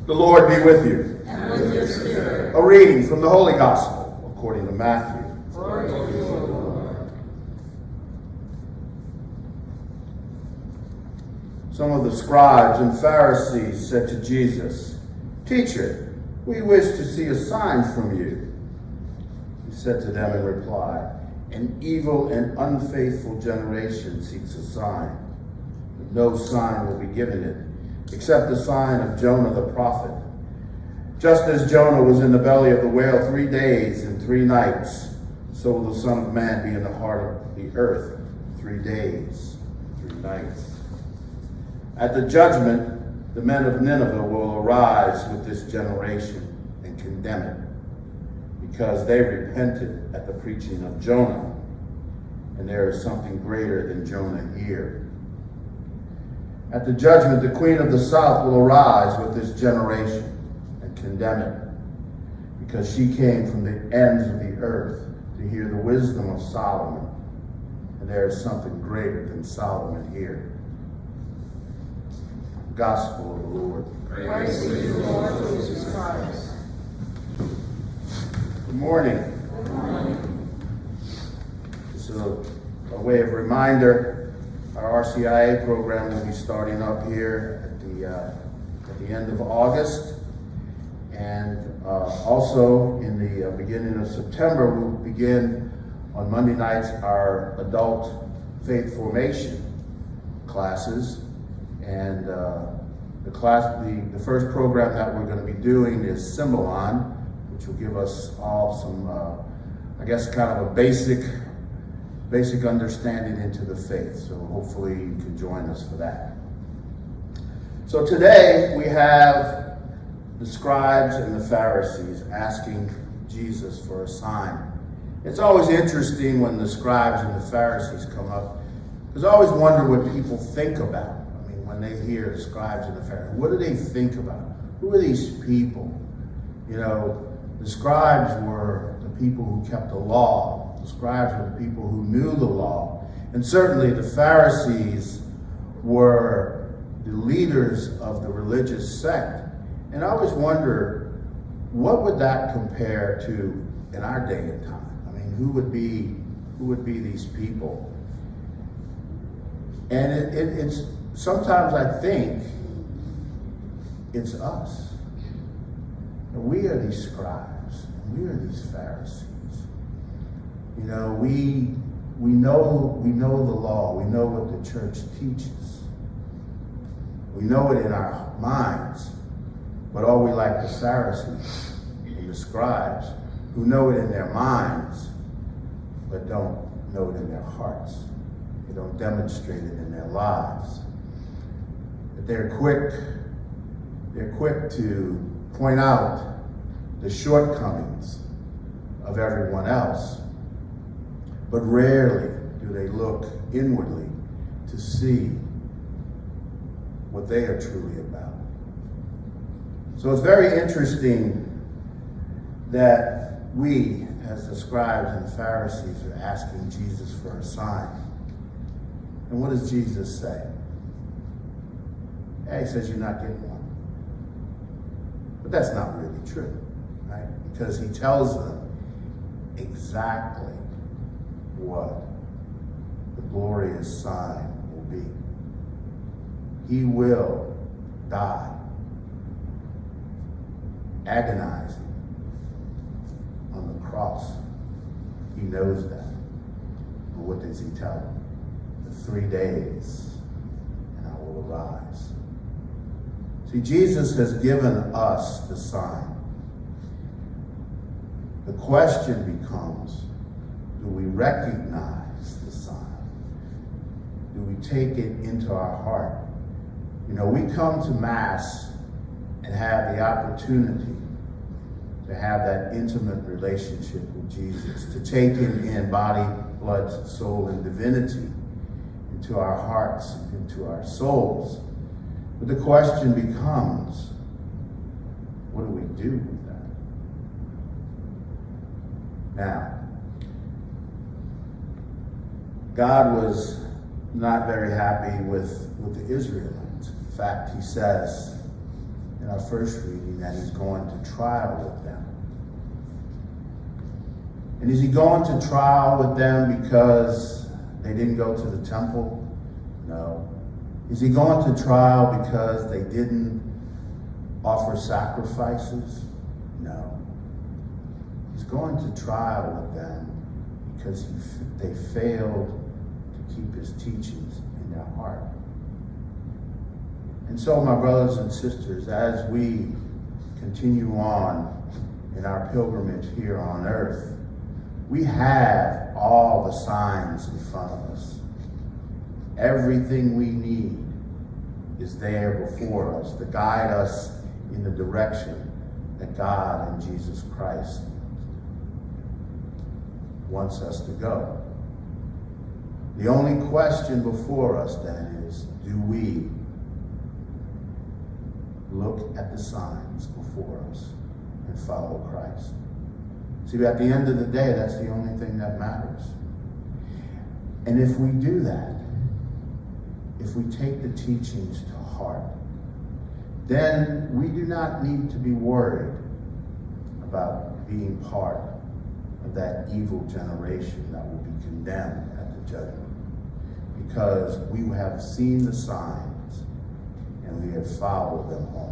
The Lord be with you. And with your spirit. A reading from the Holy Gospel according to Matthew. Glory to you, Lord. Some of the scribes and Pharisees said to Jesus, "Teacher, we wish to see a sign from you." He said to them in reply, "An evil and unfaithful generation seeks a sign, but no sign will be given it, except the sign of Jonah the prophet. Just as Jonah was in the belly of the whale 3 days and 3 nights, so will the Son of Man be in the heart of the earth 3 days and 3 nights. At the judgment, the men of Nineveh will arise with this generation and condemn it, because they repented at the preaching of Jonah, and there is something greater than Jonah here. At the judgment, the queen of the south will arise with this generation and condemn it, because she came from the ends of the earth to hear the wisdom of Solomon, and there is something greater than Solomon here." Gospel of the Lord. Praise to you, Lord Jesus Christ. Good morning. Good morning. This is a way of reminder. Our RCIA program will be starting up here at the end of August, and also in the beginning of September we'll begin on Monday nights our adult faith formation classes. And the first program that we're going to be doing is Symbolon, which will give us all some, I guess, kind of a basic understanding into the faith. So hopefully you can join us for that. So today we have the scribes and the Pharisees asking Jesus for a sign. It's always interesting when the scribes and the Pharisees come up, because I always wonder what people think about. When they hear the scribes and the Pharisees, what do they think about? Who are these people? You know, the scribes were the people who kept the law. The scribes were the people who knew the law. And certainly the Pharisees were the leaders of the religious sect. And I always wonder, what would that compare to in our day and time? I mean, who would be these people? And it's sometimes I think it's us. And we are these scribes. And we are these Pharisees. You know, we know the law. We know what the church teaches. We know it in our minds. But are we like the Pharisees and the scribes, who know it in their minds, but don't know it in their hearts? They don't demonstrate it in their lives. They're quick to point out the shortcomings of everyone else, but rarely do they look inwardly to see what they are truly about. So it's very interesting that we, as the scribes and Pharisees, are asking Jesus for a sign. And what does Jesus say? Yeah, he says you're not getting one. But that's not really true, right? Because he tells them exactly what the glorious sign will be. He will die, agonizing on the cross. He knows that. But what does he tell them? The 3 days, and I will arise. See, Jesus has given us the sign. The question becomes, do we recognize the sign? Do we take it into our heart? You know, we come to Mass and have the opportunity to have that intimate relationship with Jesus, to take him in body, blood, soul, and divinity into our hearts, into our souls. But the question becomes, what do we do with that? Now, God was not very happy with the Israelites. In fact, he says in in our first reading that he's going to trial with them. And is he going to trial with them because they didn't go to the temple? No. Is he going to trial because they didn't offer sacrifices? No. He's going to trial with them because they failed to keep his teachings in their heart. And so, my brothers and sisters, as we continue on in our pilgrimage here on earth, we have all the signs in front of us. Everything we need is there before us to guide us in the direction that God and Jesus Christ wants us to go. The only question before us then is, do we look at the signs before us and follow Christ? See, at the end of the day, that's the only thing that matters. And if we do that, if we take the teachings to heart, then we do not need to be worried about being part of that evil generation that will be condemned at the judgment, because we have seen the signs and we have followed them home.